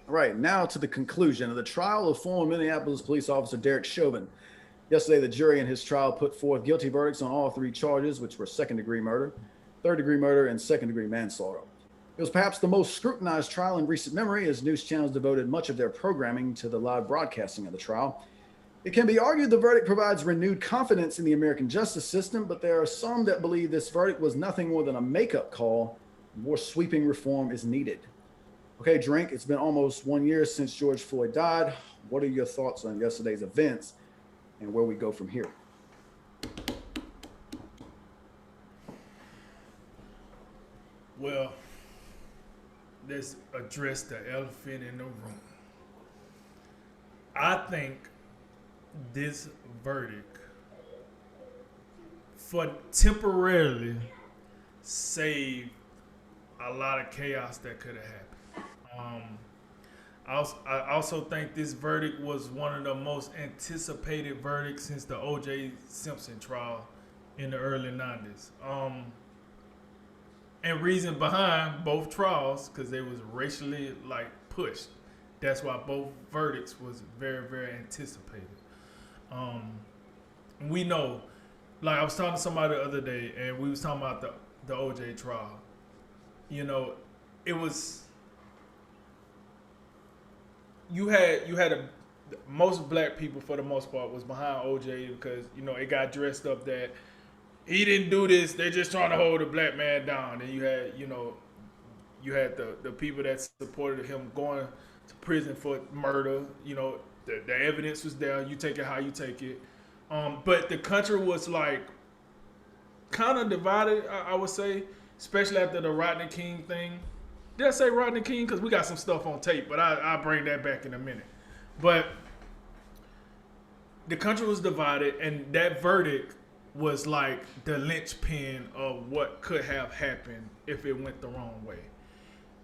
All right, now to the conclusion of the trial of former Minneapolis police officer Derek Chauvin. Yesterday, the jury in his trial put forth guilty verdicts on all three charges, which were second-degree murder, third-degree murder, and second-degree manslaughter. It was perhaps the most scrutinized trial in recent memory, as news channels devoted much of their programming to the live broadcasting of the trial. It can be argued the verdict provides renewed confidence in the American justice system, but there are some that believe this verdict was nothing more than a make-up call. More sweeping reform is needed. Okay, Drink, it's been almost 1 year since George Floyd died. What are your thoughts on yesterday's events and where we go from here? Well, let's address the elephant in the room. I think this verdict for temporarily saved a lot of chaos that could have happened. I also think this verdict was one of the most anticipated verdicts since the O.J. Simpson trial in the early 90s. And reason behind both trials, because they was racially like pushed. That's why both verdicts was very, very anticipated. We know, like I was talking to somebody the other day, and we was talking about the O.J. trial. You know, it was you had a most black people for the most part was behind OJ because it got dressed up that he didn't do this. They're just trying to hold a black man down. And you had the people that supported him going to prison for murder. The evidence was there. You take it how you take it. But the country was like kind of divided. I would say, especially after the Rodney King thing. Did I say Rodney King? Because we got some stuff on tape, but I'll bring that back in a minute. But the country was divided, and that verdict was like the linchpin of what could have happened if it went the wrong way.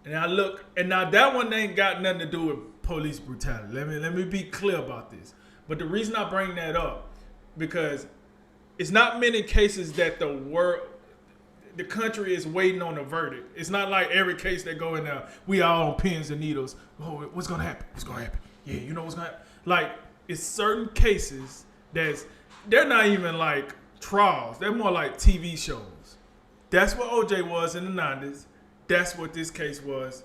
And I look, and now that one ain't got nothing to do with police brutality. Let me be clear about this. But the reason I bring that up, because it's not many cases that the country is waiting on a verdict. It's not like every case that go in there, we all on pins and needles. Oh, what's gonna happen? What's gonna happen? Yeah, you know what's gonna happen? Like, it's certain cases they're not even like trials. They're more like TV shows. That's what OJ was in the 90s. That's what this case was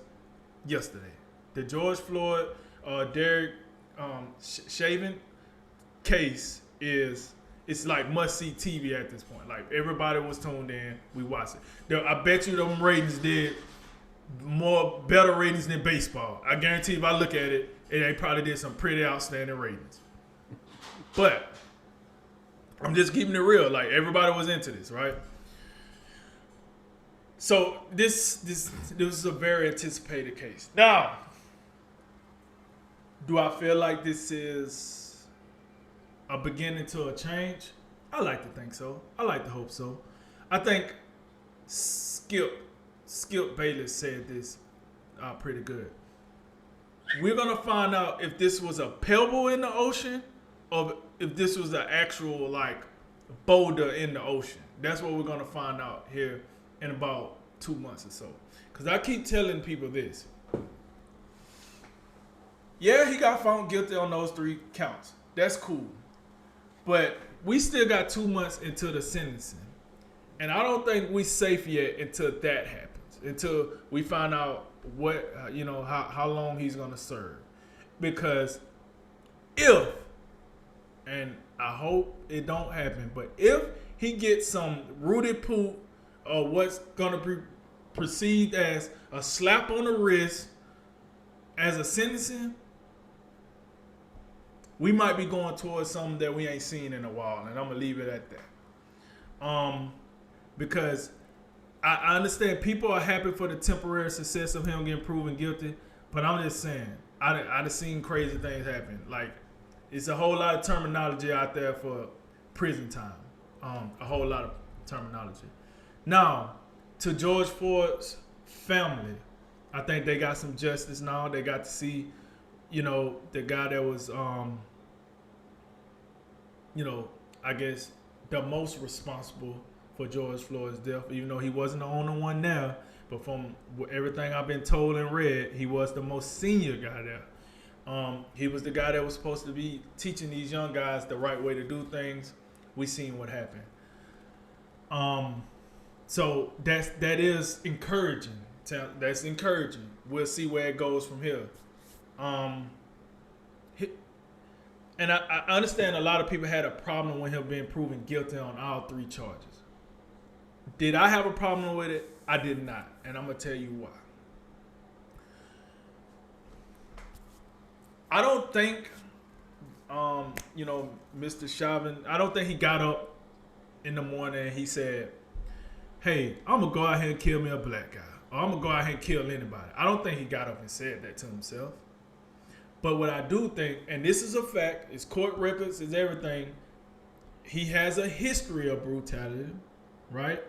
yesterday. The George Floyd, Derek Chauvin case it's like must-see TV at this point. Like, everybody was tuned in. We watched it. I bet you them ratings did better ratings than baseball. I guarantee if I look at it, they probably did some pretty outstanding ratings. But I'm just keeping it real. Like, everybody was into this, right? So this is a very anticipated case. Now, do I feel like this is a beginning to a change? I like to think so. I like to hope so. I think Skip Bayless said this pretty good. We're gonna find out if this was a pebble in the ocean or if this was an actual like boulder in the ocean. That's what we're gonna find out here in about 2 months or so. Because I keep telling people this. Yeah, he got found guilty on those 3 counts. That's cool. But we still got 2 months into the sentencing. And I don't think we safe yet until that happens. Until we find out what, how long he's going to serve. Because if, and I hope it don't happen, but if he gets some rooted poop or what's going to be perceived as a slap on the wrist as a sentencing, we might be going towards something that we ain't seen in a while, and I'm gonna leave it at that. Because I understand people are happy for the temporary success of him getting proven guilty, but I'm just saying, I've seen crazy things happen. Like, it's a whole lot of terminology out there for prison time. A whole lot of terminology. Now, to George Floyd's family, I think they got some justice now. They got to see, the guy that was, I guess the most responsible for George Floyd's death, even though he wasn't the only one there. but from everything I've been told and read, he was the most senior guy there. He was the guy that was supposed to be teaching these young guys the right way to do things. We seen what happened. So that is encouraging. That's encouraging. We'll see where it goes from here. And I understand a lot of people had a problem with him being proven guilty on all 3 charges. Did I have a problem with it? I did not. And I'm going to tell you why. I don't think, Mr. Chauvin, I don't think he got up in the morning and he said, hey, I'm going to go out here and kill me a black guy. Or I'm going to go out here and kill anybody. I don't think he got up and said that to himself. But what I do think, and this is a fact, it's court records, it's everything, he has a history of brutality, right?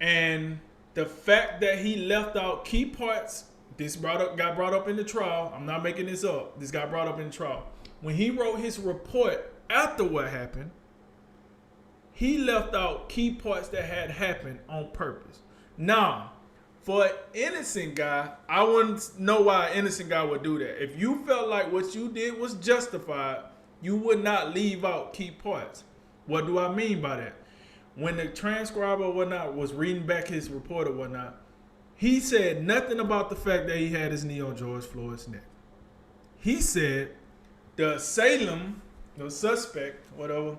And the fact that he left out key parts, got brought up in the trial. I'm not making this up. This got brought up in the trial. When he wrote his report after what happened, he left out key parts that had happened on purpose. Now, for an innocent guy, I wouldn't know why an innocent guy would do that. If you felt like what you did was justified, you would not leave out key parts. What do I mean by that? When the transcriber or whatnot was reading back his report or whatnot, he said nothing about the fact that he had his knee on George Floyd's neck. He said the assailant, the suspect, whatever,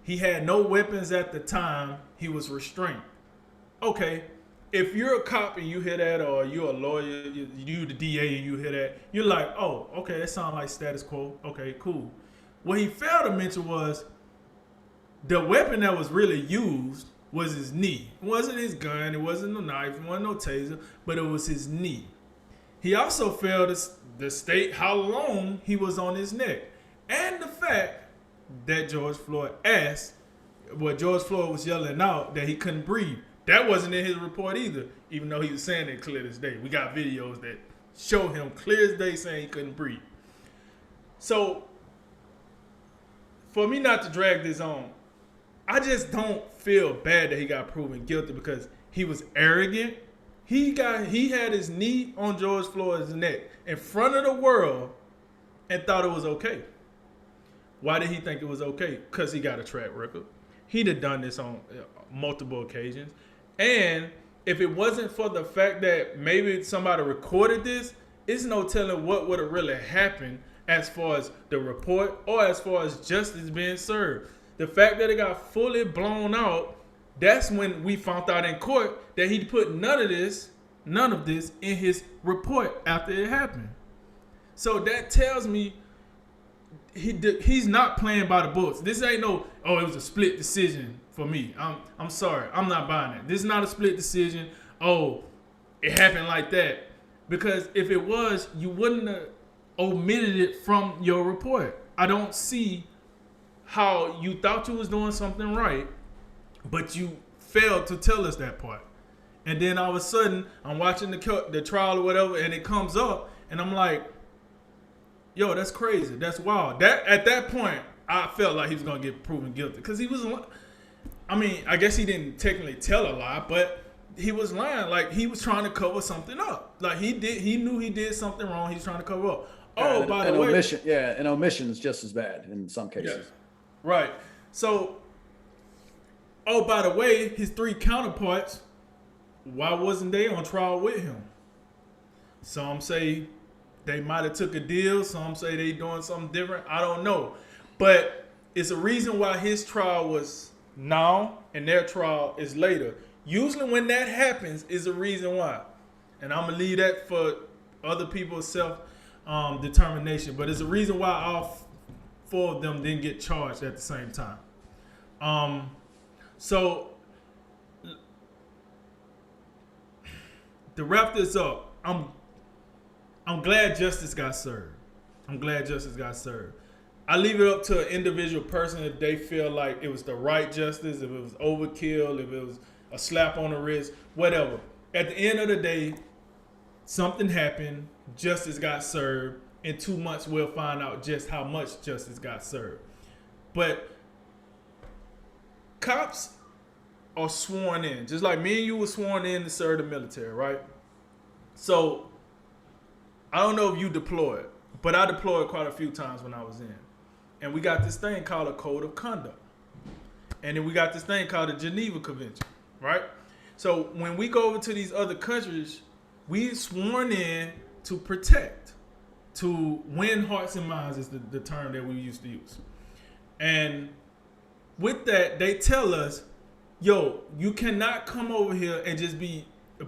he had no weapons at the time he was restrained. Okay. If you're a cop and you hear that, or you're a lawyer, you the DA and you hear that, you're like, oh, okay, that sounds like status quo. Okay, cool. What he failed to mention was the weapon that was really used was his knee. It wasn't his gun, it wasn't no knife, it wasn't no taser, but it was his knee. He also failed to state how long he was on his neck. And the fact that George Floyd asked, what George Floyd was yelling out, that he couldn't breathe. That wasn't in his report either, even though he was saying it clear as day. We got videos that show him clear as day saying he couldn't breathe. So, for me not to drag this on, I just don't feel bad that he got proven guilty because he was arrogant. He had his knee on George Floyd's neck in front of the world and thought it was okay. Why did he think it was okay? Because he got a track record. He'd have done this on multiple occasions. And if it wasn't for the fact that maybe somebody recorded this, it's no telling what would have really happened as far as the report or as far as justice being served. The fact that it got fully blown out, that's when we found out in court that he put none of this in his report after it happened. So that tells me he's not playing by the books. This ain't no, oh, it was a split decision for me. I'm sorry. I'm not buying it. This is not a split decision. Oh, it happened like that. Because if it was, you wouldn't have omitted it from your report. I don't see how you thought you was doing something right, but you failed to tell us that part. And then all of a sudden, I'm watching the trial or whatever, and it comes up, and I'm like, yo, that's crazy. That's wild. At that point, I felt like he was going to get proven guilty. Because he was, I mean, I guess he didn't technically tell a lie, but he was lying. Like, he was trying to cover something up. Like, he knew he did something wrong. He was trying to cover up. Oh, by the way. An omission is just as bad in some cases. Yeah. Right. So, oh, by the way, his 3 counterparts, why wasn't they on trial with him? Some say they might have took a deal. Some say they doing something different. I don't know. But it's a reason why his trial was now and their trial is later. Usually when that happens is a reason why. And I'm going to leave that for other people's self-determination. But it's a reason why all 4 of them didn't get charged at the same time. So to wrap this up, I'm glad justice got served. I leave it up to an individual person if they feel like it was the right justice, if it was overkill, if it was a slap on the wrist, whatever. At the end of the day, something happened, justice got served. In 2 months, we'll find out just how much justice got served. But cops are sworn in, just like me and you were sworn in to serve the military, right? So I don't know if you deployed, but I deployed quite a few times when I was in. And we got this thing called a code of conduct. And then we got this thing called the Geneva Convention, right? So when we go over to these other countries, we sworn in to protect, to win hearts and minds is the term that we used to use. And with that, they tell us, yo, you cannot come over here and just be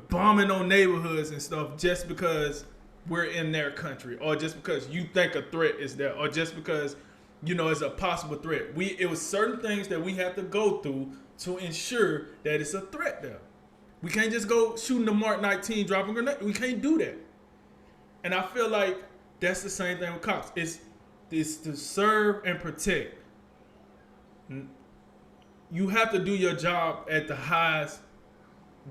bombing on neighborhoods and stuff just because we're in their country, or just because you think a threat is there, or just because, you know, it's a possible threat. It was certain things that we have to go through to ensure that it's a threat there. We can't just go shooting the Mark 19, dropping grenades. We can't do that. And I feel like that's the same thing with cops. It's to serve and protect. You have to do your job at the highest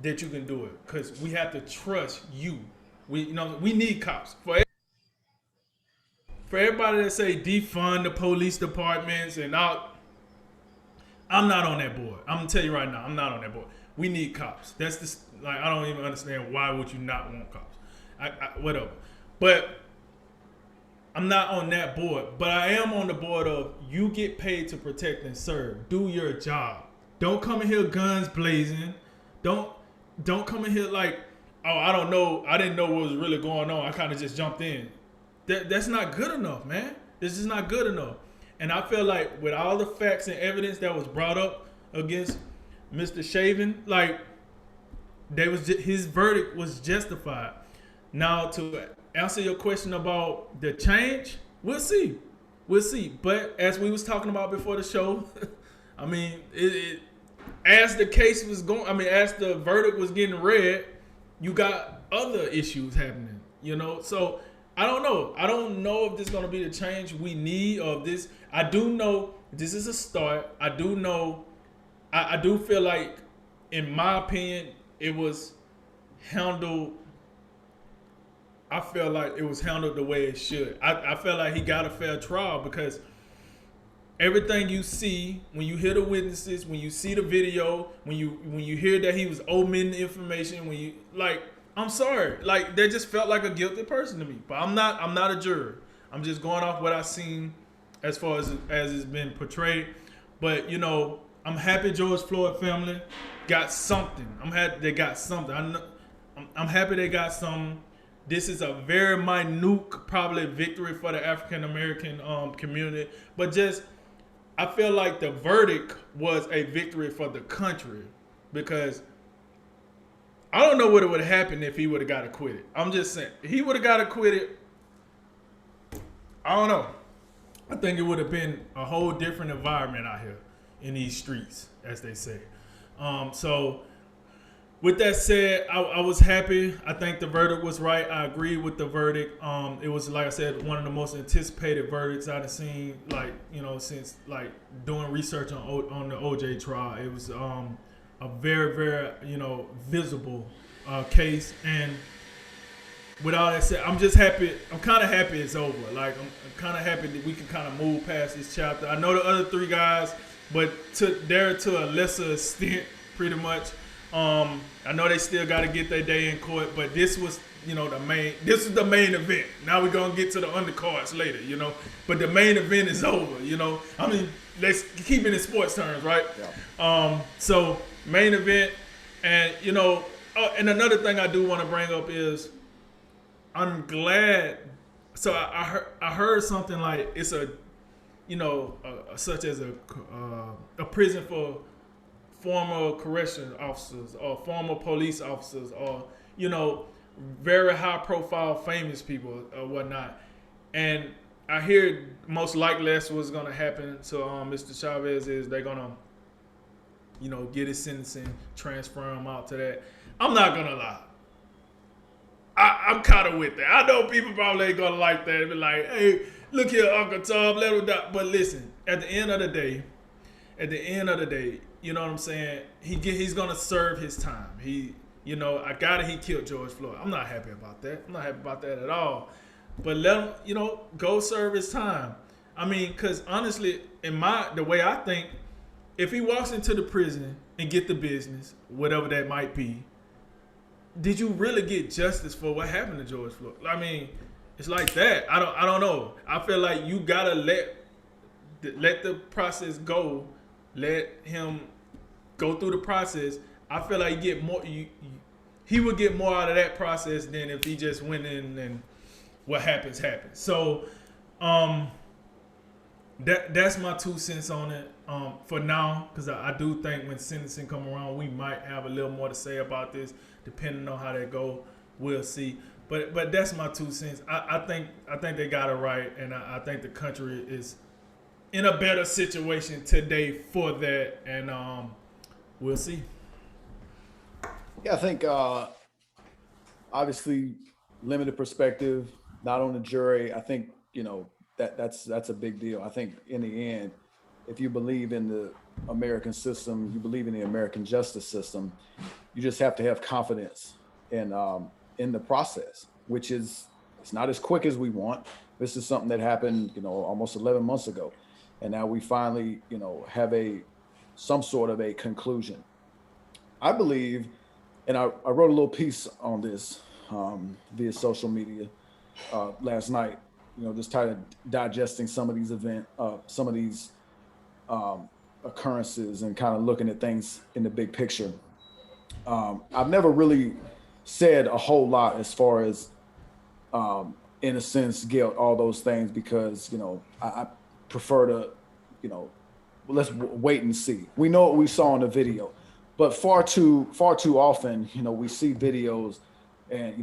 that you can do it, because we have to trust you. We need cops. For everybody that say defund the police departments and all, I'm not on that board. I'm gonna tell you right now, I'm not on that board. We need cops. That's just like, I don't even understand why would you not want cops. Whatever. But I'm not on that board. But I am on the board of, you get paid to protect and serve. Do your job. Don't come in here guns blazing. Don't come in here like, oh, I don't know. I didn't know what was really going on. I kind of just jumped in. That's not good enough, man. This is not good enough. And I feel like with all the facts and evidence that was brought up against Mr. Chauvin, like, his verdict was justified. Now, to answer your question about the change, we'll see. But as we was talking about before the show, I mean, as the case was going, as the verdict was getting read, you got other issues happening, you know? So I don't know. I don't know if this is going to be the change we need, or if this. I do know this is a start. I do know. I do feel like, in my opinion, it was handled. I feel like it was handled the way it should. I feel like he got a fair trial, because everything you see, when you hear the witnesses, when you see the video, when you hear that he was omitting information, when you, like, I'm sorry, like, that just felt like a guilty person to me. But I'm not a juror. I'm just going off what I've seen as far as it's been portrayed. But, you know, I'm happy George Floyd family got something. I'm happy they got something. I'm happy they got something. This is a very minute, probably, victory for the African American community. But just, I feel like the verdict was a victory for the country, because I don't know what would have happened if he would have got acquitted. I'm just saying, he would have got acquitted. I don't know. I think it would have been a whole different environment out here in these streets, as they say. So with that said, I was happy. I think the verdict was right. I agree with the verdict. It was, like I said, one of the most anticipated verdicts I've seen, like, you know, since, like, doing research on the OJ trial. It was a very, very, you know, visible case. And with all that said, I'm just happy. I'm kind of happy it's over. Like, I'm kind of happy that we can kind of move past this chapter. I know the other three guys, but they're to a lesser extent, pretty much. I know they still got to get their day in court, but this was, you know, this is the main event. Now we're going to get to the undercards later, you know, but the main event is over, you know. I mean, let's keep it in sports terms, right? Yeah. So main event, and, you know, and another thing I do want to bring up is, I'm glad. So I heard something like it's a, you know, such as a prison for former correction officers or former police officers, or, you know, very high profile famous people or whatnot. And I hear most likely that's what's going to happen to Mr. Chavez, is they're going to, you know, get his sentencing, transfer him out to that. I'm not going to lie. I'm kind of with that. I know people probably ain't going to like that. Be like, hey, look here, Uncle Tom, let him die. But listen, at the end of the day, you know what I'm saying? He's going to serve his time. He killed George Floyd. I'm not happy about that. I'm not happy about that at all. But let him, you know, go serve his time. I mean, because honestly, the way I think, if he walks into the prison and get the business, whatever that might be, did you really get justice for what happened to George Floyd? I mean, it's like that. I don't know. I feel like you gotta let the process go. Let him go through the process. I feel like he would get more out of that process than if he just went in and what happens happens. So that's my 2 cents on it for now, because I do think when sentencing come around, we might have a little more to say about this, depending on how that go. We'll see. But that's my 2 cents. I think they got it right, and I think the country is in a better situation today for that, and we'll see. Yeah, I think obviously limited perspective, not on the jury. I think that's a big deal. I think in the end, if you believe in the American system, you believe in the American justice system, you just have to have confidence in the process, which is it's not as quick as we want. This is something that happened, almost 11 months ago, and now we finally, have some sort of a conclusion. I believe, and I wrote a little piece on this via social media last night. Just kind of digesting some of these some of these occurrences, and kind of looking at things in the big picture. I've never really said a whole lot as far as innocence, guilt, all those things, because I prefer to let's wait and see. We know what we saw in the video, but far too often we see videos, and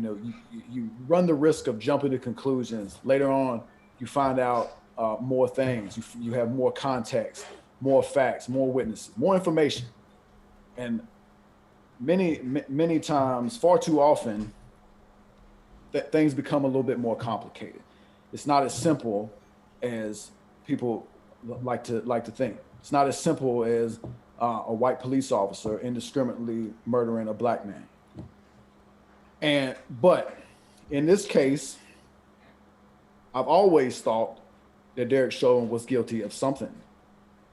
you run the risk of jumping to conclusions. Later on, you find out more things. You have more context, more facts, more witnesses, more information, and many times, far too often, that things become a little bit more complicated. It's not as simple as people like to think. It's not as simple as a white police officer indiscriminately murdering a black man. But in this case, I've always thought that Derek Chauvin was guilty of something.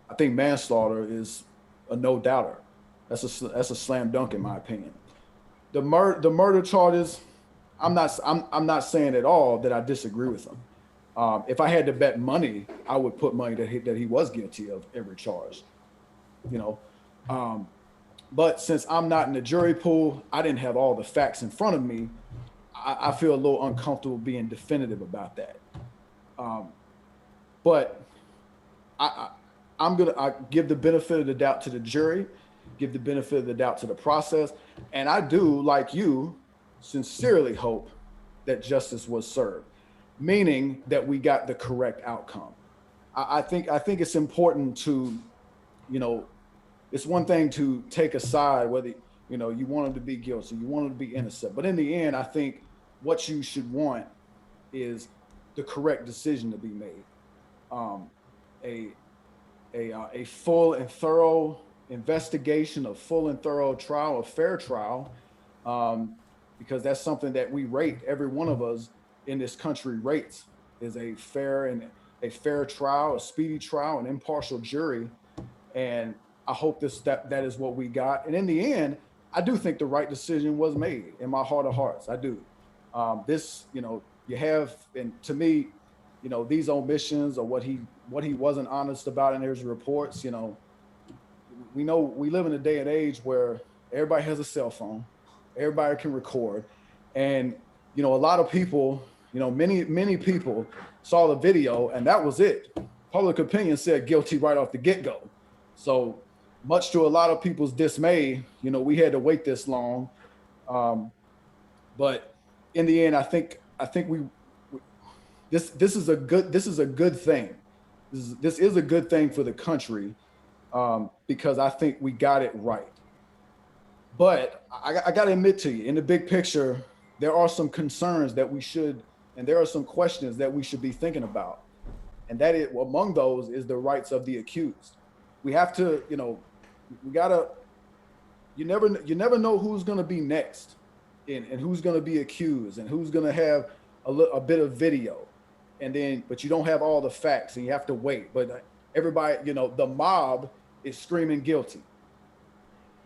I think manslaughter is a no doubter. That's a slam dunk in my opinion. The murder charges, I'm not saying at all that I disagree with them. If I had to bet money, I would put money that he was guilty of every charge. But since I'm not in the jury pool, I didn't have all the facts in front of me. I feel a little uncomfortable being definitive about that. But I'm gonna give the benefit of the doubt to the jury, give the benefit of the doubt to the process, and I do, like you, sincerely hope that justice was served, meaning that we got the correct outcome. I think it's important to, it's one thing to take a side, whether you want him to be guilty, you want him to be innocent, but in the end, I think what you should want is the correct decision to be made. A full and thorough investigation, a full and thorough trial, a fair trial, because that's something that we rate. Every one of us in this country rates is a fair trial, a speedy trial, an impartial jury, and I hope that is what we got. And in the end, I do think the right decision was made in my heart of hearts. I do. You have, and to me, these omissions or what he wasn't honest about in his reports, we know we live in a day and age where everybody has a cell phone, everybody can record, and a lot of people, many people saw the video and that was it. Public opinion said guilty right off the get-go. So much to a lot of people's dismay, we had to wait this long. But in the end, I think this is a good thing. This is a good thing for the country, because I think we got it right. But I got to admit to you, in the big picture, there are some concerns that we should, and there are some questions that we should be thinking about. And that is, among those is the rights of the accused. We have to, we gotta, you never know who's going to be next, and who's going to be accused, and who's going to have a bit of video, but you don't have all the facts, and you have to wait. But everybody, the mob is screaming guilty.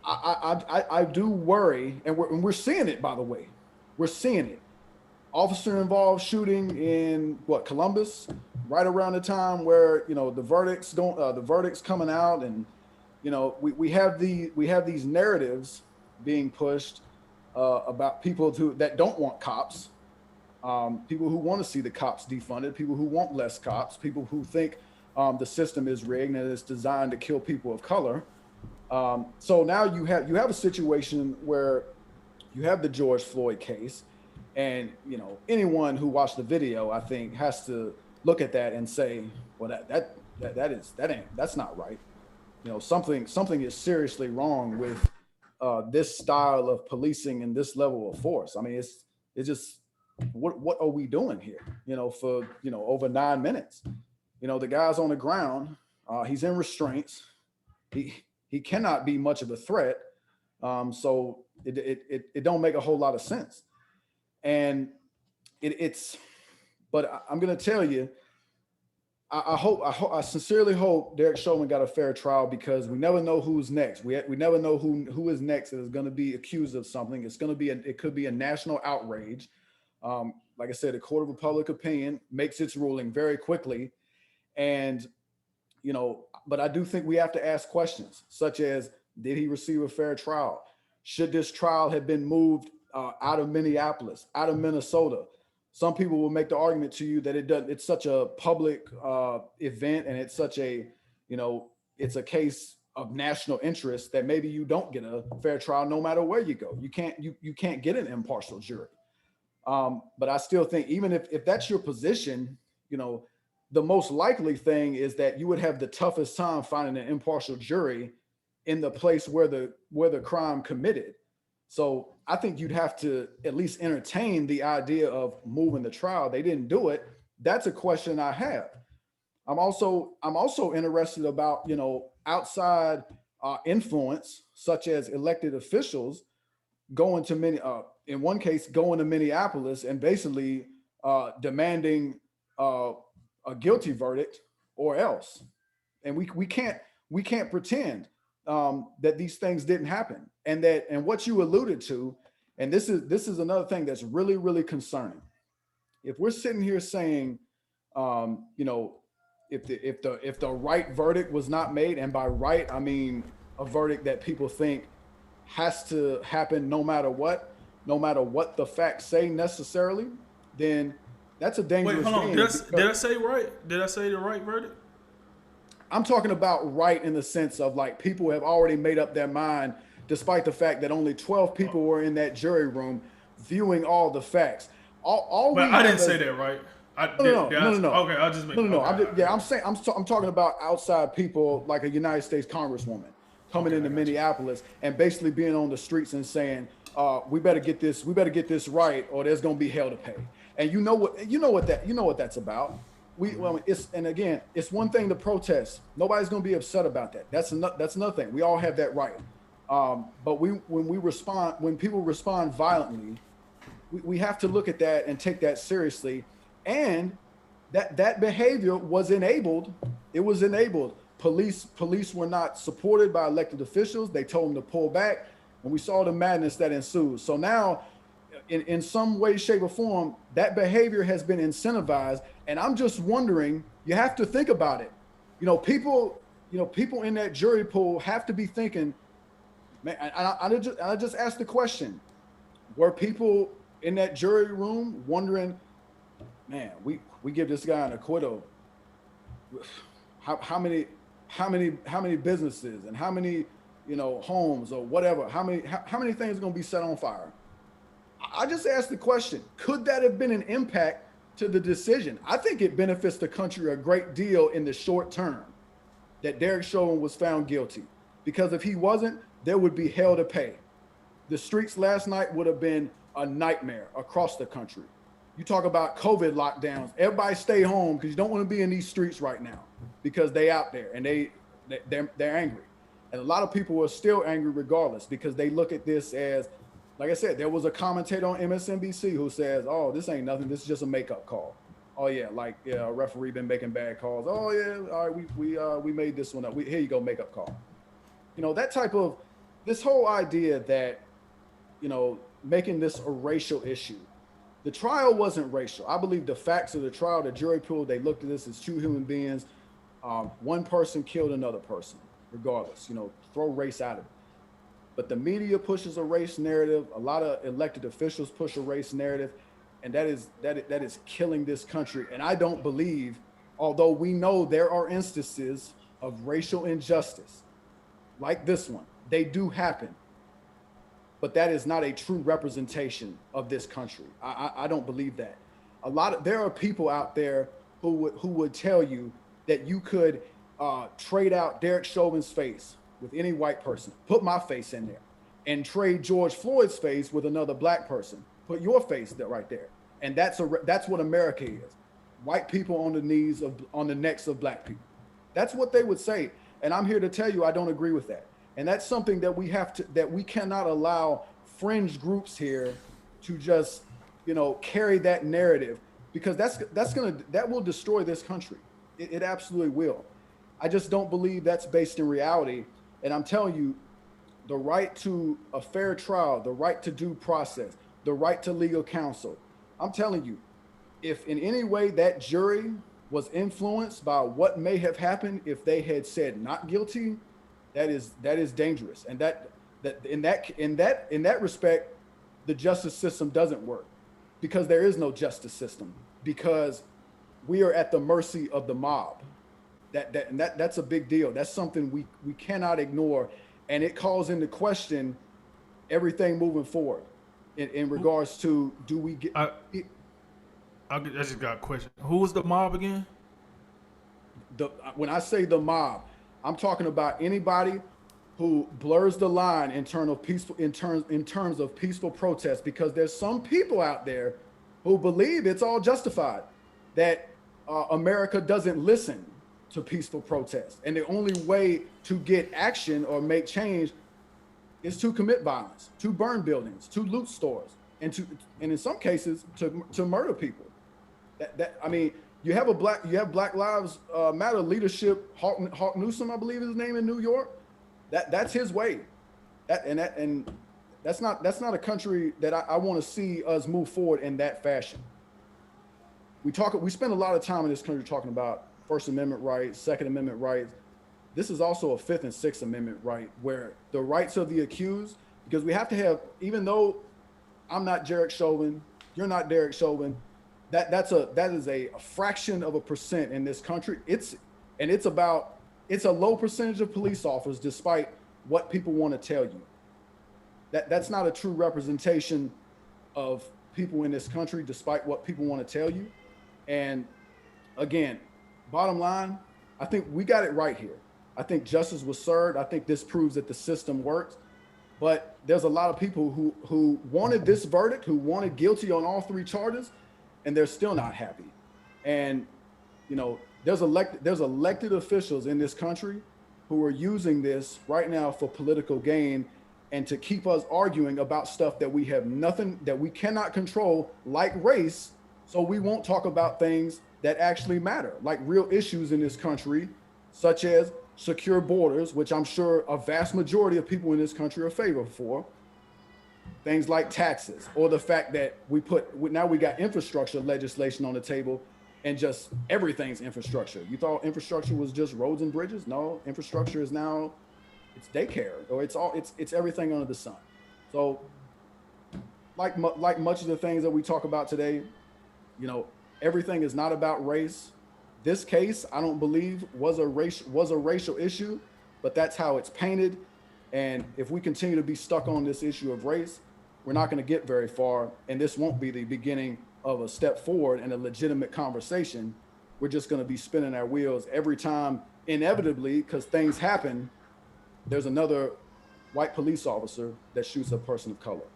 I do worry, and we're seeing it, by the way. We're seeing it. Officer involved shooting in what, Columbus, right around the time where, the verdicts coming out, and we have these narratives being pushed about people that don't want cops, people who want to see the cops defunded, people who want less cops, people who think the system is rigged and it's designed to kill people of color. So now you have a situation where you have the George Floyd case, and anyone who watched the video, I think, has to look at that and say, well, that's not right. Something is seriously wrong with this style of policing and this level of force. I mean, it's just, what are we doing here? For over 9 minutes. The guy's on the ground. He's in restraints. He cannot be much of a threat. So it don't make a whole lot of sense. And but I'm gonna tell you, I sincerely hope Derek Chauvin got a fair trial, because we never know who's next. We never know who is next that is going to be accused of something. It could be a national outrage. Like I said, the court of public opinion makes its ruling very quickly, and but I do think we have to ask questions such as, did he receive a fair trial? Should this trial have been moved out of Minneapolis, out of Minnesota? Some people will make the argument to you that it's such a public event, and it's such a, it's a case of national interest, that maybe you don't get a fair trial no matter where you go. You can't get an impartial jury. But I still think, even if that's your position, the most likely thing is that you would have the toughest time finding an impartial jury in the place where the crime committed. So I think you'd have to at least entertain the idea of moving the trial. They didn't do it. That's a question I have. I'm also interested about, outside influence, such as elected officials going to in one case, going to Minneapolis and basically demanding a guilty verdict or else. And we can't pretend that these things didn't happen, and what you alluded to, and this is another thing that's really, really concerning. If we're sitting here saying, if the right verdict was not made, and by right I mean a verdict that people think has to happen no matter what the facts say necessarily, then that's a dangerous Wait, hold on. game. Did I say right? Did I say the right verdict? I'm talking about right in the sense of, like, people have already made up their mind, despite the fact that only 12 people were in that jury room viewing all the facts. But I didn't say that, right? No. Okay, I'll just make. No. Okay. I'm talking about outside people, like a United States Congresswoman coming into Minneapolis and basically being on the streets and saying, we better get this right, or there's going to be hell to pay. And you know what that's about. It's one thing to protest. Nobody's going to be upset about that. That's another thing. We all have that right. But when people respond violently, we have to look at that and take that seriously. And that behavior was enabled. It was enabled. Police were not supported by elected officials. They told them to pull back, and we saw the madness that ensued. So now, in some way, shape, or form, that behavior has been incentivized. And I'm just wondering, you have to think about it. People in that jury pool have to be thinking, man, I just asked the question, were people in that jury room wondering, man, we give this guy an acquittal, how many businesses and how many homes or whatever, how many things are going to be set on fire? I just asked the question, could that have been an impact to the decision? I think it benefits the country a great deal in the short term that Derek Chauvin was found guilty, because if he wasn't, there would be hell to pay. The streets last night would have been a nightmare across the country. You talk about COVID lockdowns, everybody stay home because you don't want to be in these streets right now because they out there and they're angry. And a lot of people are still angry regardless, because they look at this as, like I said, there was a commentator on MSNBC who says, oh, this ain't nothing. This is just a makeup call. Oh yeah, a referee been making bad calls. Oh yeah, all right, we made this one up. Here you go, makeup call. That type of this whole idea that, making this a racial issue. The trial wasn't racial. I believe the facts of the trial, the jury pool, they looked at this as two human beings. One person killed another person, regardless, throw race out of it. But the media pushes a race narrative. A lot of elected officials push a race narrative, and that is killing this country. And I don't believe, although we know there are instances of racial injustice like this one, they do happen, but that is not a true representation of this country. I don't believe that. There are people out there who would tell you that you could trade out Derek Chauvin's face with any white person, put my face in there, and trade George Floyd's face with another black person, put your face there, right there. And that's what America is. White people on the necks of black people. That's what they would say. And I'm here to tell you, I don't agree with that. And that's something that we cannot allow fringe groups here to just, carry that narrative, because that will destroy this country. It absolutely will. I just don't believe that's based in reality. And I'm telling you, the right to a fair trial, the right to due process, the right to legal counsel. I'm telling you, if in any way that jury was influenced by what may have happened if they had said not guilty, that is dangerous. And that in that respect, the justice system doesn't work, because there is no justice system, because we are at the mercy of the mob. That's a big deal. That's something we cannot ignore, and it calls into question everything moving forward in regards to, do we get? I just got a question. Who was the mob again? When I say the mob, I'm talking about anybody who blurs the line in terms of peaceful protest, because there's some people out there who believe it's all justified, that America doesn't listen to peaceful protest, and the only way to get action or make change is to commit violence, to burn buildings, to loot stores, and in some cases to murder people. You have Black Lives Matter leadership. Hawk Newsom, I believe his name, in New York. That's his way. That's not a country that I want to see us move forward in that fashion. We spend a lot of time in this country talking about First Amendment rights, Second Amendment rights. This is also a Fifth and Sixth Amendment right, where the rights of the accused, because we have to have, even though I'm not Derek Chauvin, you're not Derek Chauvin, that is a fraction of a percent in this country. It's a low percentage of police officers, despite what people want to tell you. That's not a true representation of people in this country, despite what people want to tell you. And again, bottom line, I think we got it right here. I think justice was served. I think this proves that the system works. But there's a lot of people who wanted this verdict, who wanted guilty on all three charges, and they're still not happy. And there's elected officials in this country who are using this right now for political gain, and to keep us arguing about stuff that we cannot control, like race. So we won't talk about things that actually matter, like real issues in this country, such as secure borders, which I'm sure a vast majority of people in this country are favorable for. Things like taxes, or the fact that now we got infrastructure legislation on the table, and just everything's infrastructure. You thought infrastructure was just roads and bridges? No, infrastructure is now, it's daycare, or it's everything under the sun. So like much of the things that we talk about today, everything is not about race. This case, I don't believe was a racial issue, but that's how it's painted. And if we continue to be stuck on this issue of race, we're not going to get very far. And this won't be the beginning of a step forward and a legitimate conversation. We're just going to be spinning our wheels every time, inevitably, because things happen. There's another white police officer that shoots a person of color.